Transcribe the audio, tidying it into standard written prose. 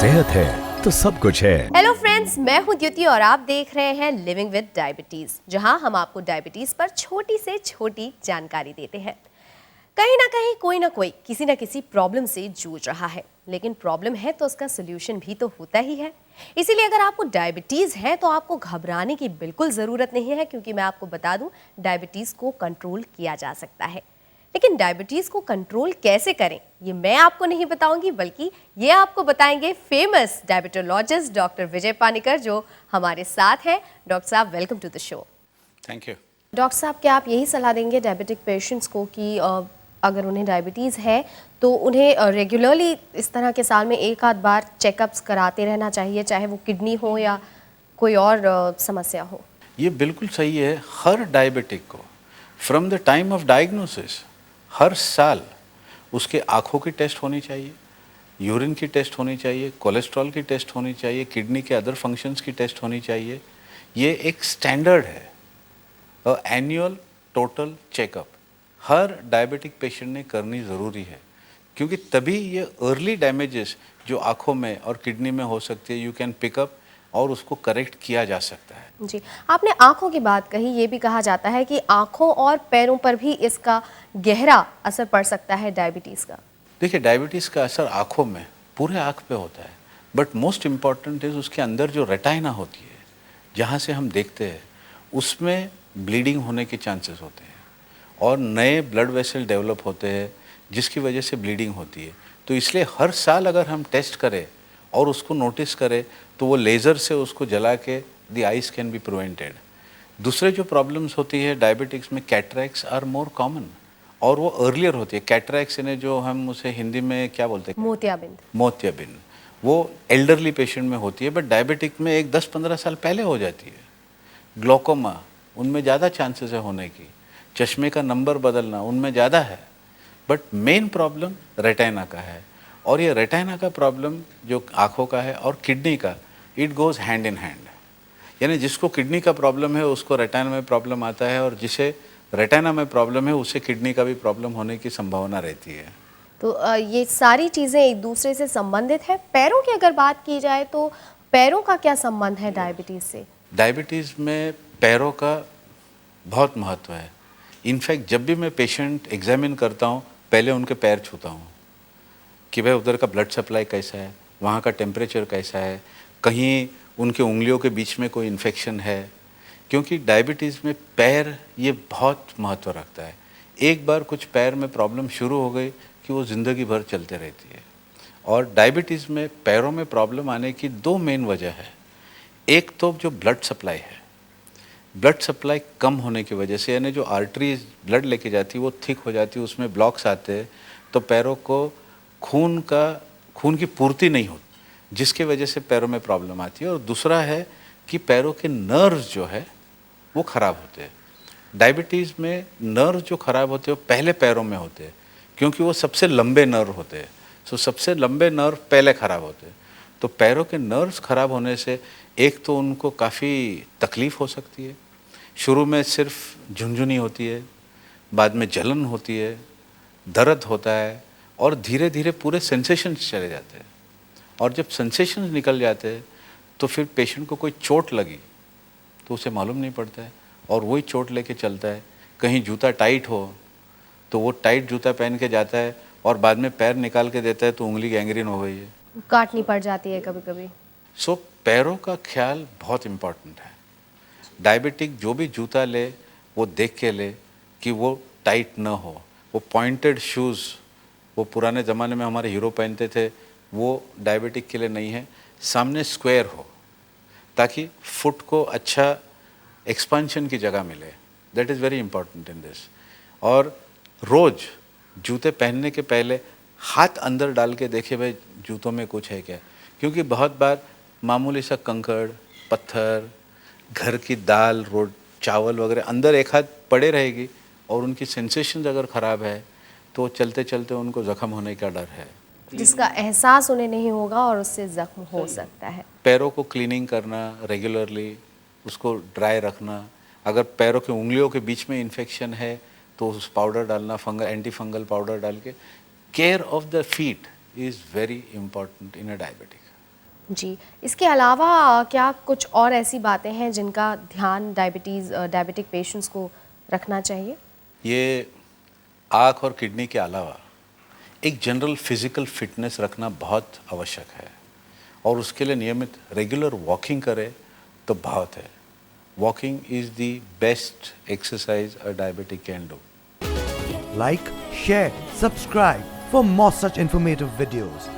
सेहत है तो सब कुछ है। हेलो फ्रेंड्स, मैं हूं द्युति और आप देख रहे हैं लिविंग विद डायबिटीज, जहां हम आपको डायबिटीज पर छोटी से छोटी जानकारी देते हैं। कहीं ना कहीं कोई ना कोई किसी ना किसी प्रॉब्लम से जूझ रहा है, लेकिन प्रॉब्लम है तो उसका सोल्यूशन भी तो होता ही है। इसीलिए अगर आपको डायबिटीज है तो आपको घबराने की बिल्कुल ज़रूरत नहीं है, क्योंकि मैं आपको बता दूं डायबिटीज को कंट्रोल किया जा सकता है। लेकिन डायबिटीज को कंट्रोल कैसे करें ये मैं आपको नहीं बताऊंगी, बल्कि ये आपको बताएंगे famous diabetologist doctor Vijay Panicker, जो हमारे साथ हैं। डॉक्टर साहब, welcome to the show. Thank you. Doctor साहब, क्या आप यही सलाह देंगे डायबिटिक पेशेंट्स को कि अगर उन्हें डायबिटीज़ है तो उन्हें रेगुलरली इस तरह के साल में एक आध बार चेकअप्स कराते रहना चाहिए, चाहे वो किडनी हो या कोई और समस्या हो? ये बिल्कुल सही है। हर डायबिटिक को from the time of diagnosis हर साल उसके आँखों की टेस्ट होनी चाहिए, यूरिन की टेस्ट होनी चाहिए, कोलेस्ट्रॉल की टेस्ट होनी चाहिए, किडनी के अदर फंक्शंस की टेस्ट होनी चाहिए। ये एक स्टैंडर्ड है। एनुअल टोटल चेकअप हर डायबिटिक पेशेंट ने करनी ज़रूरी है, क्योंकि तभी ये अर्ली डैमेजेस जो आँखों में और किडनी में हो सकती है यू कैन पिकअप और उसको करेक्ट किया जा सकता है। जी, आपने आँखों की बात कही। ये भी कहा जाता है कि आँखों और पैरों पर भी इसका गहरा असर पड़ सकता है डायबिटीज़ का। देखिए, डायबिटीज़ का असर आँखों में पूरे आँख पे होता है, बट मोस्ट इम्पॉर्टेंट इज़ उसके अंदर जो रेटाइना होती है, जहाँ से हम देखते हैं, उसमें ब्लीडिंग होने के चांसेस होते हैं और नए ब्लड वेसल डेवलप होते हैं जिसकी वजह से ब्लीडिंग होती है। तो इसलिए हर साल अगर हम टेस्ट करें और उसको नोटिस करें तो वो लेज़र से उसको जला के the eyes can be prevented. दूसरे जो प्रॉब्लम्स होती है डायबिटिक्स में, कैटरैक्ट्स आर मोर कॉमन और वो अर्लियर होती है। कैटरैक्ट्स यानी जो हम उसे हिंदी में क्या बोलते हैं, मोतियाबिंद। मोतियाबिंद। वो एल्डरली पेशेंट में होती है, बट डायबिटिक में एक 10-15 साल पहले हो जाती है। ग्लोकोमा, उनमें ज़्यादा चांसेस है होने की। चश्मे का नंबर बदलना, उनमें ज़्यादा है। बट मेन प्रॉब्लम रेटाइना का है, और ये रेटाइना का प्रॉब्लम जो आँखों का है और किडनी का, it goes hand in hand. यानी जिसको किडनी का प्रॉब्लम है उसको रेटाइना में प्रॉब्लम आता है, और जिसे रेटाइना में प्रॉब्लम है उसे किडनी का भी प्रॉब्लम होने की संभावना रहती है। तो ये सारी चीज़ें एक दूसरे से संबंधित है। पैरों की अगर बात की जाए तो पैरों का क्या संबंध है डायबिटीज़ से? डायबिटीज़ में पैरों का बहुत महत्व है। इनफैक्ट जब भी मैं पेशेंट एग्जामिन करता हूँ पहले उनके पैर छूता हूँ कि भाई उधर का ब्लड सप्लाई कैसा है, वहाँ का टेम्परेचर कैसा है, कहीं उनके उंगलियों के बीच में कोई इन्फेक्शन है, क्योंकि डायबिटीज़ में पैर ये बहुत महत्व रखता है। एक बार कुछ पैर में प्रॉब्लम शुरू हो गई कि वो ज़िंदगी भर चलते रहती है। और डायबिटीज़ में पैरों में प्रॉब्लम आने की दो मेन वजह है। एक तो जो ब्लड सप्लाई है, ब्लड सप्लाई कम होने की वजह से, यानी जो आर्टरीज ब्लड लेके जाती है वो थिक हो जाती है, उसमें ब्लॉक्स आते हैं, तो पैरों को खून की पूर्ति नहीं होती, जिसकी वजह से पैरों में प्रॉब्लम आती है। और दूसरा है कि पैरों के नर्व्स जो है वो ख़राब होते हैं। डायबिटीज़ में नर्व जो ख़राब होते हैं वो पहले पैरों में होते हैं, क्योंकि वो सबसे लंबे नर्व होते हैं। सो सबसे लंबे नर्व पहले ख़राब होते हैं। तो पैरों के नर्व्स ख़राब होने से एक तो उनको काफ़ी तकलीफ़ हो सकती है। शुरू में सिर्फ झुनझुनी होती है, बाद में जलन होती है, दर्द होता है, और धीरे धीरे पूरे सेंसेशंस चले जाते हैं। और जब सेंसेशंस निकल जाते हैं तो फिर पेशेंट को कोई चोट लगी तो उसे मालूम नहीं पड़ता है, और वही चोट लेके चलता है। कहीं जूता टाइट हो तो वो टाइट जूता पहन के जाता है और बाद में पैर निकाल के देता है तो उंगली गैंग्रीन हो गई है, काटनी पड़ जाती है कभी कभी। सो पैरों का ख्याल बहुत इम्पॉर्टेंट है। डायबिटिक जो भी जूता ले वो देख के ले कि वो टाइट ना हो। वो पॉइंटेड शूज़, वो पुराने ज़माने में हमारे हीरो पहनते थे, वो डायबिटिक के लिए नहीं है। सामने स्क्वायर हो ताकि फुट को अच्छा एक्सपांशन की जगह मिले, that is very important in this. और रोज़ जूते पहनने के पहले हाथ अंदर डाल के देखे भाई जूतों में कुछ है क्या, क्योंकि बहुत बार मामूली सा कंकड़, पत्थर, घर की दाल, चावल वगैरह अंदर एक हाथ पड़े रहेगी, और उनकी सेंसेशंस अगर ख़राब है तो चलते चलते उनको ज़ख्म होने का डर है, जिसका एहसास उन्हें नहीं होगा और उससे जख्म हो सकता है। पैरों को क्लीनिंग करना रेगुलरली, उसको ड्राई रखना। अगर पैरों के उंगलियों के बीच में इन्फेक्शन है तो उस पाउडर डालना, एंटी फंगल पाउडर डाल के। Care of the feet is very important in a diabetic. जी, इसके अलावा क्या कुछ और ऐसी बातें हैं जिनका ध्यान डायबिटिक पेशेंट्स को रखना चाहिए? ये आँख और किडनी के अलावा एक जनरल फिजिकल फिटनेस रखना बहुत आवश्यक है और उसके लिए नियमित रेगुलर वॉकिंग करें तो बहुत है। Walking is the best exercise a diabetic can do. Like, share, subscribe for more such informative videos.